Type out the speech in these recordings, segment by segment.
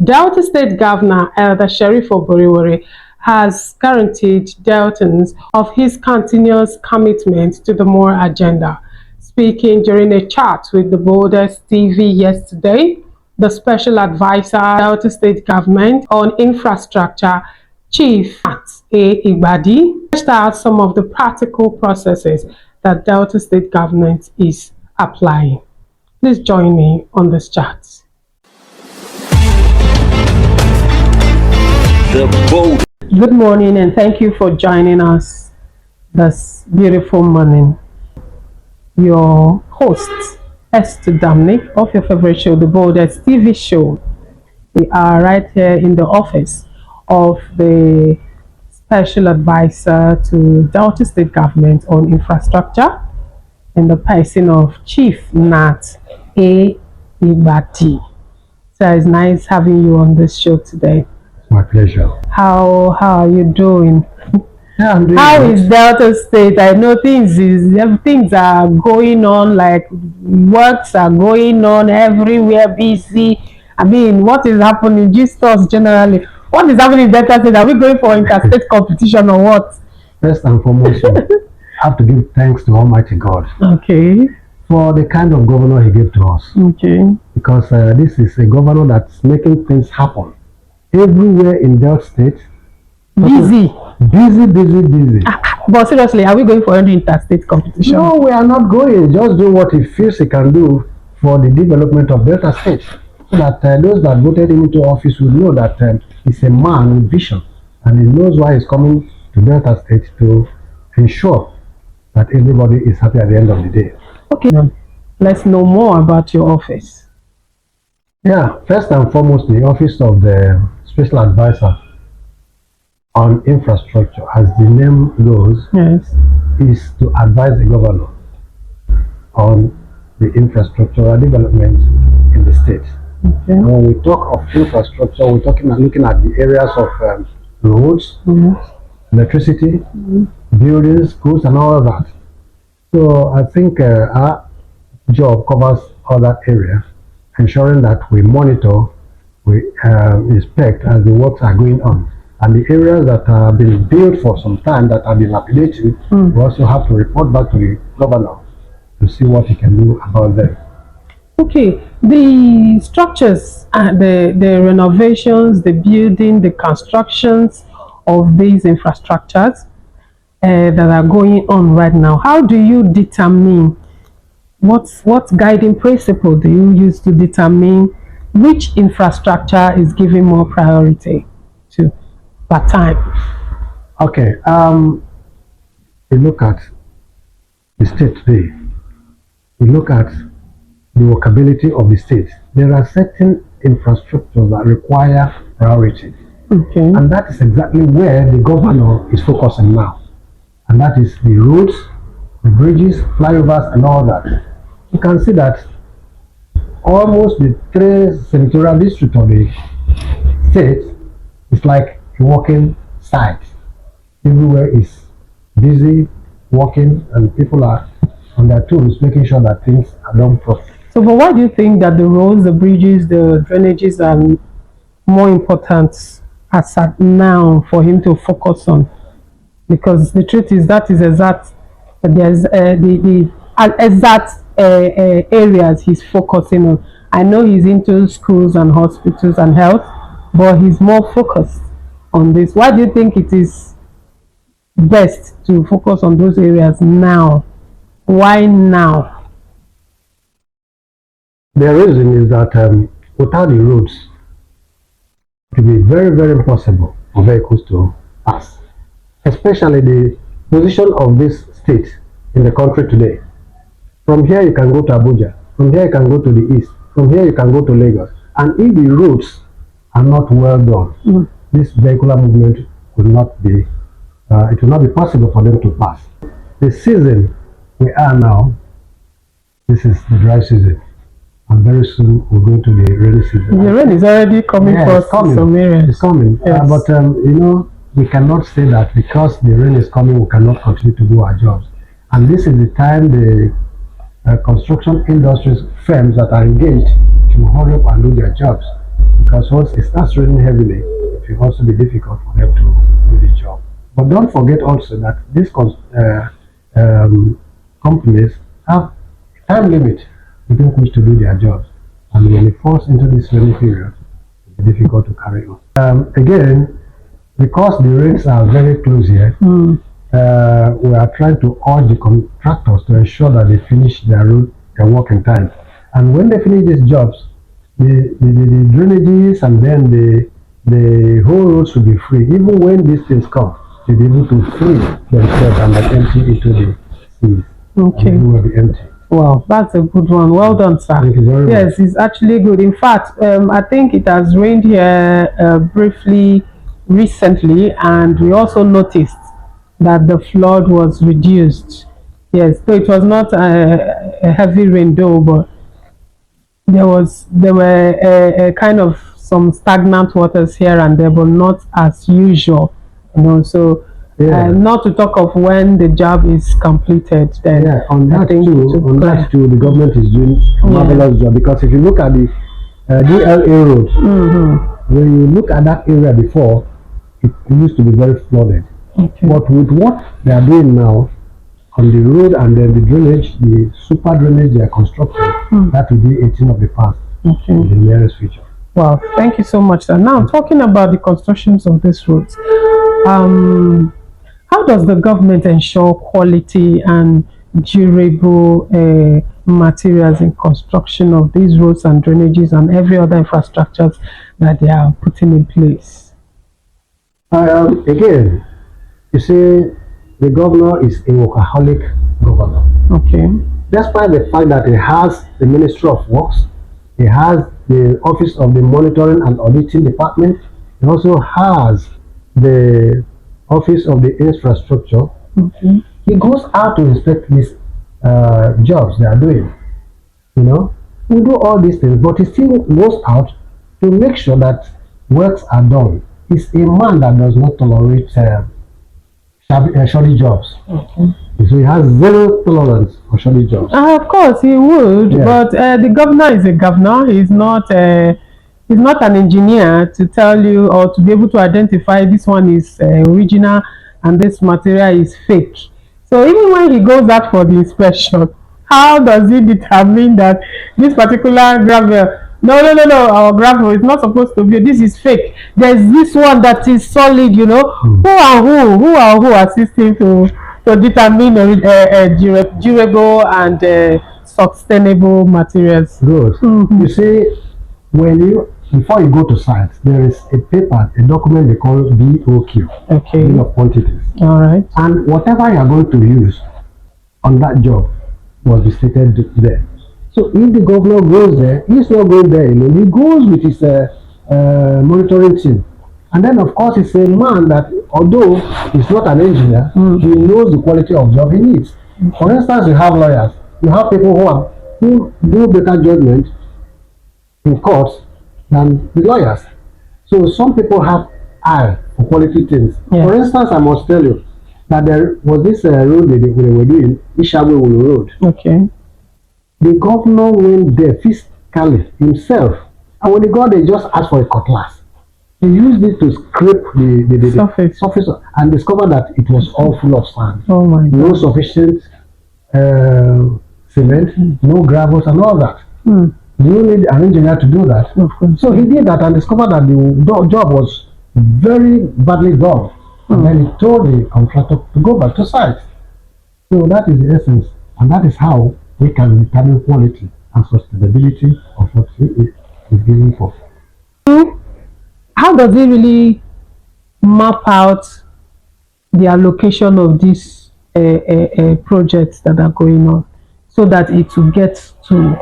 Delta State Governor Elder Sheriff Oboriwere has guaranteed Deltans of his continuous commitment to the More agenda. Speaking during a chat with the Boldest TV yesterday, the Special Advisor Delta State Government on Infrastructure, Chief Matt A. Igbadi, fleshed out some of the practical processes that Delta State Government is applying. Please join me on this chat. Good morning and thank you for joining us this beautiful morning. Your host, Esther Dominic, of your favorite show, The Boldest TV Show. We are right here in the office of the Special Advisor to Delta State Government on Infrastructure in the person of Chief Nat A. Igbadi. So it's nice having you on this show today. My pleasure. How are you doing? Yeah, I'm doing How good. is Delta State? I know things are going on, like works are going on everywhere, busy. I mean, what is happening? Just us generally. What is happening in Delta State? Are we going for interstate competition or what? First and foremost, I have to give thanks to Almighty God. Okay. For the kind of governor He gave to us. Okay. Because this is a governor that's making things happen everywhere in Delta State. Busy. Busy. But seriously, are we going for any interstate competition? No, we are not going. Just do what He feels He can do for the development of Delta State. So that those that voted him into office will know that he's a man with vision. And he knows why he's coming to Delta State to ensure that everybody is happy at the end of the day. Okay. Let's know more about your office. Yeah, first and foremost, the office of the Special Advisor on Infrastructure, as the name goes, Yes. is to advise the governor on the infrastructural development in the state. Okay. And when we talk of infrastructure, we're looking at the areas of roads, electricity, buildings, schools, and all of that. So I think our job covers all that area, ensuring that we monitor, we inspect as the works are going on. And the areas that have been built for some time that have been dilapidated, we also have to report back to the governor to see what he can do about them. Okay, the structures, the renovations, the building, the constructions of these infrastructures that are going on right now, how do you determine, what guiding principle do you use to determine which infrastructure is given more priority to per time? Okay, we look at the state today. We look at the workability of the state. There are certain infrastructures that require priority. Okay. And that is exactly where the governor is focusing now. And that is the roads, the bridges, flyovers, and all that. You can see that almost the 3 senatorial districts of the state is like a walking site. Everywhere is busy, working, and people are on their tools, making sure that things are done properly. So, but why do you think that the roads, the bridges, the drainages are more important as at now for him to focus on? Because the truth is that is exact. There's the exact areas he's focusing on. I know he's into schools and hospitals and health, but he's more focused on this. Why do you think it is best to focus on those areas now? Why now? The reason is that without the roads, it will be very, very impossible for vehicles to pass. Especially the position of this state in the country today. From here you can go to Abuja, from here you can go to the east, from here you can go to Lagos. And if the roads are not well done, this vehicular movement will not be, it will not be possible for them to pass. The season we are now, this is the dry season. And very soon we'll go to the rainy season. The rain is already coming for us in some areas. It's coming. Yes. But you know, we cannot say that because the rain is coming, we cannot continue to do our jobs. And this is the time the construction industries firms that are engaged to hurry up and do their jobs. because once it starts raining heavily, it will also be difficult for them to do the job. But don't forget also that these companies have a time limit within which to do their jobs, and when it falls into this rainy period, it will be difficult to carry on. Again, because the rains are very close here, we are trying to urge the contractors to ensure that they finish their work in time. And when they finish these jobs, the drainages and then the whole roads will be free. Even when these things come, they'll be able to free themselves and not empty into the seas. Okay. And it will be empty. Wow, that's a good one. Well done, sir. Thank you very much. Yes, it's actually good. In fact, I think it has rained here briefly recently, and we also noticed that the flood was reduced. Yes, so it was not a heavy rain though, but there were a kind of some stagnant waters here and there, but not as usual, So not to talk of when the job is completed. Then on that too, the government is doing a marvelous job, because if you look at the DLA road, when you look at that area before, it used to be very flooded. Okay. But with what they are doing now on the road and then the drainage, the super drainage they are constructing, that will be a thing of the past in the nearest future. Wow, thank you so much, sir. Now, talking about the constructions of these roads, how does the government ensure quality and durable materials in construction of these roads and drainages and every other infrastructures that they are putting in place? Again, you see, the governor is a workaholic governor. Okay. Despite the fact that he has the Ministry of Works, he has the Office of the Monitoring and Auditing Department, he also has the Office of the Infrastructure. He goes out to inspect these jobs they are doing. We do all these things, but he still goes out to make sure that works are done. He's a man that does not tolerate shoddy jobs. So he has zero tolerance for shoddy jobs. Of course, he would, but the governor is a governor. He's not an engineer to tell you or to be able to identify this one is original and this material is fake. So even when he goes out for the inspection, how does he determine that this particular gravel, no, our gravel is not supposed to be, this is fake. There's this one that is solid, Who are assisting to determine durable and sustainable materials? Good. You see, before you go to site, there is a paper, a document they call BOQ, Bill of Quantities. All right. And whatever you are going to use on that job must be stated there. So if the governor goes there, he's not going there alone. He goes with his monitoring team. And then, of course, he's a man that, although he's not an engineer, he knows the quality of job he needs. For instance, you have lawyers. You have people who do better judgment in courts than the lawyers. So some people have eye for quality things. For instance, I must tell you that there was this road they were doing, Ishawe Road. Okay. The governor went there physically himself, and when he got there, he just asked for a cutlass. He used it to scrape the surface and discovered that it was all full of sand. Oh my God. No sufficient cement, no gravels and all that. You need an engineer to do that. So he did that and discovered that the job was very badly done. And then he told the contractor to go back to site. So that is the essence, and that is how we can determine quality and sustainability of what he is giving for. How does it really map out the allocation of these projects that are going on so that it will get to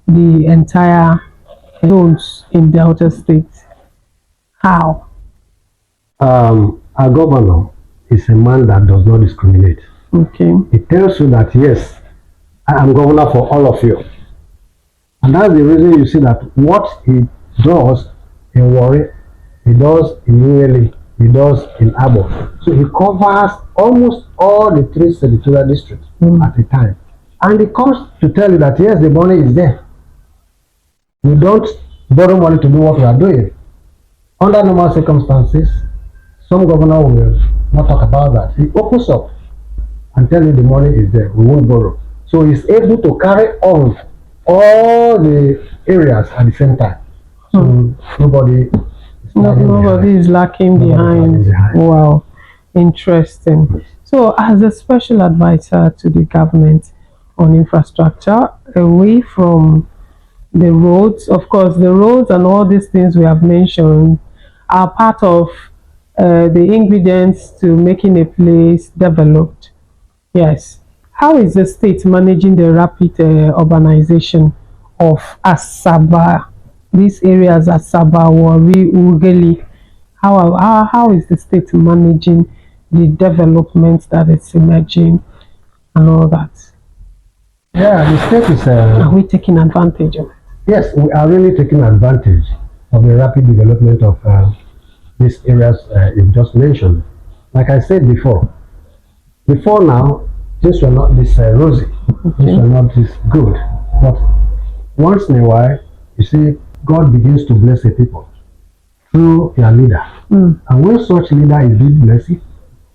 the entire zones in Delta State? How? Our governor is a man that does not discriminate. Okay. He tells you that, yes, I am governor for all of you. And that's the reason you see that what he does in Warri, he does in Ueli, he does in Abo. So he covers almost all the 3 senatorial districts at a time. And he comes to tell you that, yes, the money is there. We don't borrow money to do what we are doing. Under normal circumstances, some governor will not talk about that. He opens up and tell you the money is there, we won't borrow. So he's able to carry on all the areas at the same time. So nobody Nobody is lacking behind. Wow, interesting. So, as a special advisor to the government on infrastructure, away from the roads, of course, the roads and all these things we have mentioned are part of the ingredients to making a place developed. Yes. How is the state managing the rapid urbanization of Asaba? These areas, Asaba, Wari, Ugeli. How is the state managing the development that is emerging and all that? Yeah, the state is. Are we taking advantage of it? Yes, we are really taking advantage of the rapid development of these areas you just mentioned. Like I said before now, things were not this rosy, things were not this good. But once in a while, you see, God begins to bless a people through their leader. And when such leader is being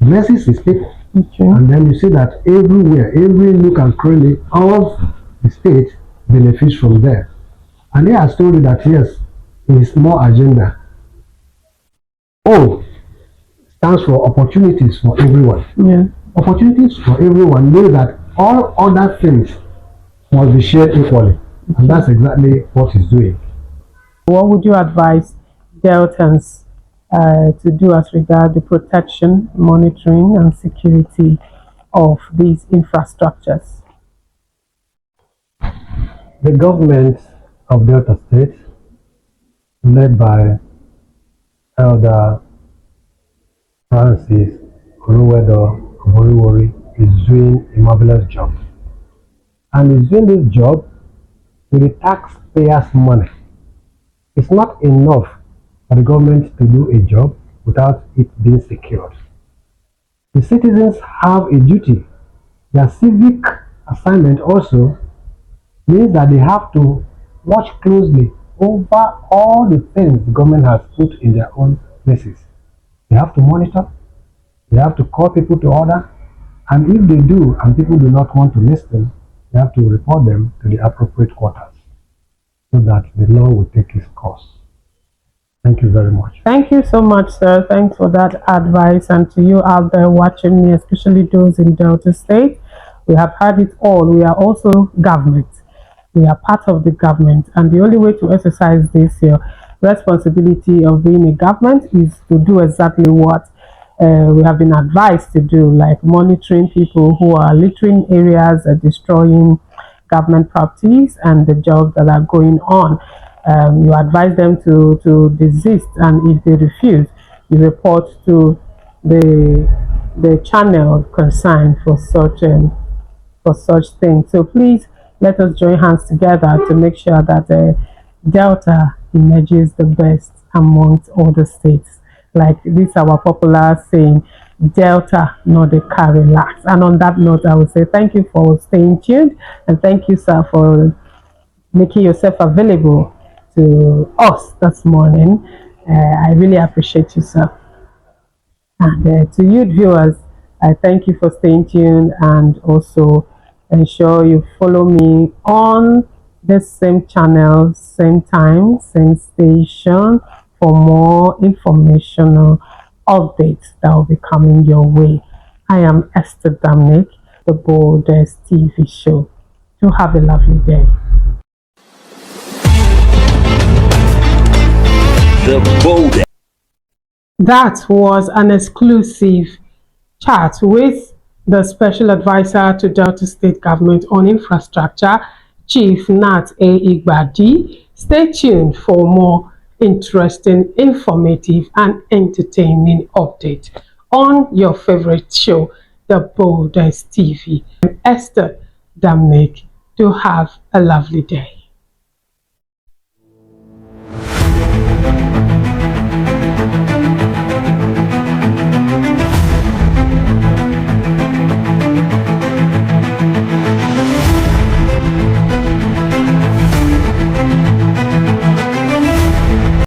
blesses his people. And then you see that everywhere, every nook and cranny of the state benefits from there. And he has told you that yes, his more agenda. O stands for opportunities for everyone. Yeah. Opportunities for everyone means that all other things must be shared equally. And that's exactly what he's doing. What would you advise Deltans to do as regard the protection, monitoring, and security of these infrastructures? The government of Delta State, led by Elder Francis Oluwedo Oboriwori, is doing a marvelous job. And he's doing this job with the taxpayers' money. It's not enough for the government to do a job without it being secured. The citizens have a duty. Their civic assignment also means that they have to watch closely over all the things the government has put in their own places. They have to monitor, they have to call people to order, and if they do and people do not want to listen, they have to report them to the appropriate quarters so that the law will take its course. Thank you very much. Thank you so much, sir. Thanks for that advice. And to you out there watching me, especially those in Delta State, we have had it all. We are also government. We are part of the government. And the only way to exercise this responsibility of being a government is to do exactly what we have been advised to do, like monitoring people who are littering areas, destroying government properties, and the jobs that are going on. You advise them to desist, and if they refuse, you report to the channel concerned for such things. So please let us join hands together to make sure that Delta emerges the best amongst all the states. Like this, our popular saying, Delta, not the carry last. And on that note, I would say thank you for staying tuned, and thank you, sir, for making yourself available to us this morning. I really appreciate you, sir. And to you viewers, I thank you for staying tuned, and also ensure you follow me on this same channel, same time, same station for more informational updates that will be coming your way. I am Esther Damnick, the Boldest TV show. Do have a lovely day. The Boldest. That was an exclusive chat with the Special Advisor to Delta State Government on Infrastructure, Chief Nat A. Igbadi. Stay tuned for more interesting, informative, and entertaining updates on your favorite show, The Boldest TV. I'm Esther Damnick. Do have a lovely day.